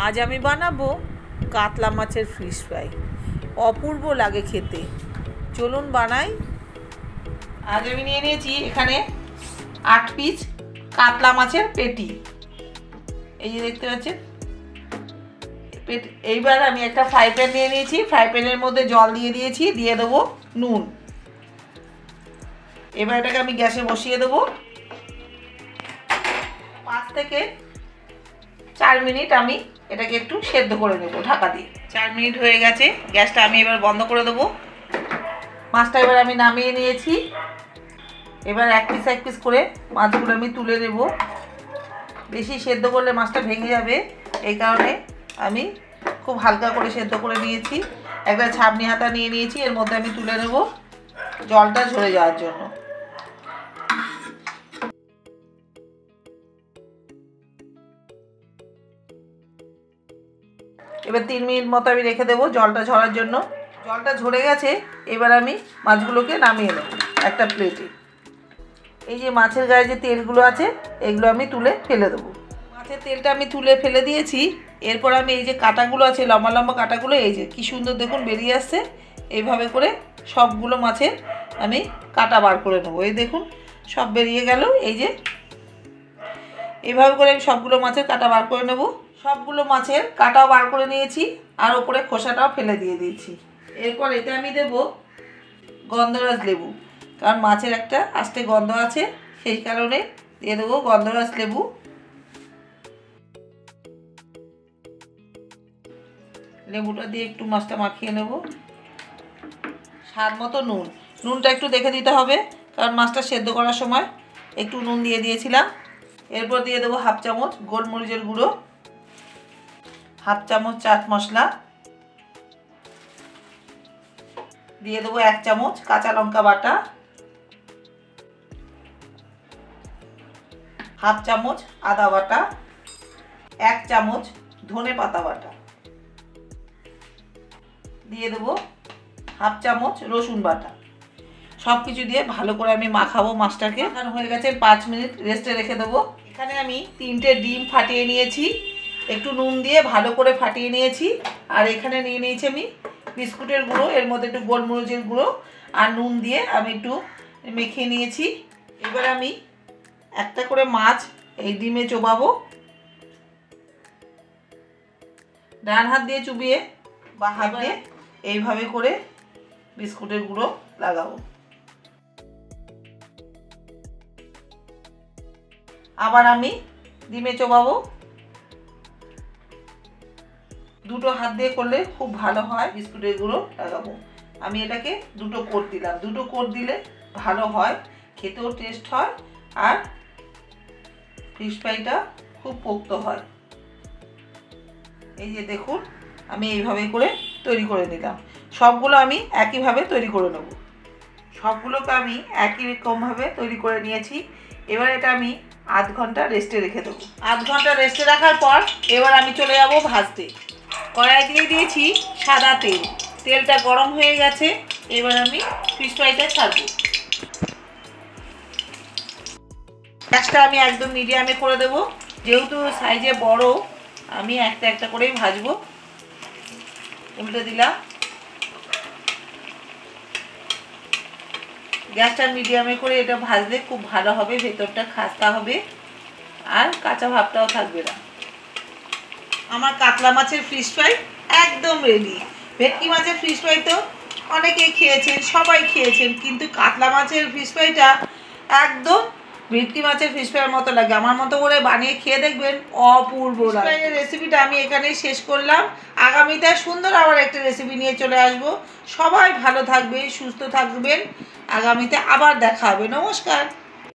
আজ আমি বানাবো কাতলা মাছের ফিশ ফ্রাই। অপূর্ব লাগে খেতে, চলুন বানাই। আজ আমি নিয়ে নিয়েছি এখানে 8 পিস কাতলা মাছের পেটি। এই যে দেখতে পাচ্ছেন পেটি। এইবার আমি একটা ফ্রাই প্যান নিয়ে নিয়েছি, ফ্রাই প্যানের মধ্যে জল দিয়ে দিয়েছি, দিয়ে দেবো নুন। এবার এটাকে আমি গ্যাসে বসিয়ে দেবো। 5 থেকে 4 মিনিট আমি এটাকে একটু সেদ্ধ করে নেবো ঢাকা দিয়ে। 4 মিনিট হয়ে গেছে, গ্যাসটা আমি এবার বন্ধ করে দেবো। মাছটা এবার আমি নামিয়ে নিয়েছি। এবার এক পিস করে মাছগুলো আমি তুলে নেব। বেশি সেদ্ধ করলে মাছটা ভেঙে যাবে, এই কারণে আমি খুব হালকা করে সেদ্ধ করে নিয়েছি। একটা ছাবনি হাতা নিয়ে নিয়েছি, এর মধ্যে আমি তুলে নেব জলটা ঝরে যাওয়ার জন্য। এবার 3 মিনিট মতো আমি রেখে দেবো জলটা ঝরার জন্য। জলটা ঝরে গেছে, এবার আমি মাছগুলোকে নামিয়ে নেব একটা প্লেটে। এই যে মাছের গায়ে যে তেলগুলো আছে এগুলো আমি তুলে ফেলে দেবো। মাছের তেলটা আমি তুলে ফেলে দিয়েছি। এরপর আমি এই যে কাঁটাগুলো আছে লম্বা লম্বা কাঁটাগুলো, এই যে কি সুন্দর দেখুন বেরিয়ে আসছে। এইভাবে করে সবগুলো মাছের আমি কাঁটা বার করে নেবো। এই দেখুন সব বেরিয়ে গেল। এই যে এইভাবে করে আমি সবগুলো মাছের কাঁটা বার করে নেব। সবগুলো মাছের কাঁটাও বার করে নিয়েছি, আর ওপরে খোসাটাও ফেলে দিয়ে দিয়েছি। এরপর এতে আমি দেব গন্ধরাজ লেবু, কারণ মাছের একটা আস্তে গন্ধ আছে, সেই কারণে দিয়ে দেবো গন্ধরাজ লেবু। লেবুটা দিয়ে একটু মাছটা মাখিয়ে নেব। স্বাদ মতো নুন, নুনটা একটু দেখে দিতে হবে, কারণ মাছটা সেদ্ধ করার সময় একটু নুন দিয়ে দিয়েছিলাম। এরপর দিয়ে দেবো 1/2 চামচ গোলমরিচের গুঁড়ো, 1/2 চামচ চাট মশলা, দিয়ে দেবো 1 চামচ কাঁচা লঙ্কা বাটা, 1/2 চামচ আদা বাটা, 1 চামচ ধনে পাতা বাটা, দিয়ে দেবো 1/2 চামচ রসুন বাটা। সব কিছু দিয়ে ভালো করে আমি মাখাবো মাছটাকে। মাখানো হয়ে গেছে, 5 মিনিট রেস্টে রেখে দেবো। এখানে আমি 3টে ডিম ফাটিয়ে নিয়েছি, একটু নুন দিয়ে ভালো করে ফাটিয়ে নিয়েছি। আর এখানে নিয়ে নিয়েছি আমি বিস্কুটের গুঁড়ো, এর মধ্যে একটু গোলমরিচের গুঁড়ো আর নুন দিয়ে আমি একটু মেখে নিয়েছি। এবার আমি একটা করে মাছ এই ডিমে চোবাবো। ডান হাত দিয়ে চুবিয়ে বা হাত দিয়ে এইভাবে করে বিস্কুটের গুঁড়ো লাগাবো। আবার আমি ডিমে চোবাবো। দুটো হাত দিয়ে করলে খুব ভালো হয়, বিস্কুটের গুঁড়ো লাগাবো। আমি এটাকে 2টো কোট দিলাম। 2টো কোট দিলে ভালো হয়, খেতেও টেস্ট হয়, আর ফিশ ফ্রাইটা খুব পোক্ত হয়। এই যে দেখুন আমি এইভাবে করে তৈরি করে নিলাম। সবগুলো আমি একইভাবে তৈরি করে নেব। সবগুলোকে আমি একই রকমভাবে তৈরি করে নিয়েছি। এবার এটা আমি আধ ঘন্টা রেস্টে রেখে দেবো। আধ ঘন্টা রেস্টে রাখার পর এবার আমি চলে যাব ভাজতে। কড়াই দিয়ে দিয়েছি সাদা তেল, তেলটা গরম হয়ে গেছে। এবার আমি ফিশ ফ্রাইটা ছাড়বো। গ্যাসটা আমি একদম মিডিয়ামে করে দেবো, যেহেতু সাইজে বড় আমি একটা একটা করেই ভাজবো। উল্টে দিলাম। গ্যাসটা মিডিয়ামে করে এটা ভাজলে খুব ভালো হবে, ভেতরটা খাস্তা হবে আর কাঁচা ভাবটাও থাকবে না। আমার কাতলা মাছের ফিশ ফ্রাই একদম রেডি। ভেটকি মাছের ফিশ ফ্রাই তো অনেকেই খেয়েছেন, সবাই খেয়েছেন, কিন্তু কাতলা মাছের ফিশ ফ্রাইটা একদম ভেটকি মাছের ফিশ ফ্রাইয়ের মতো লাগে। আমার মতো করে বানিয়ে খেয়ে দেখবেন, অপূর্ব লাগে। রেসিপিটা আমি এখানেই শেষ করলাম। আগামীতে সুন্দর আবার একটা রেসিপি নিয়ে চলে আসবো। সবাই ভালো থাকবে, সুস্থ থাকবেন। আগামীতে আবার দেখা হবে। নমস্কার।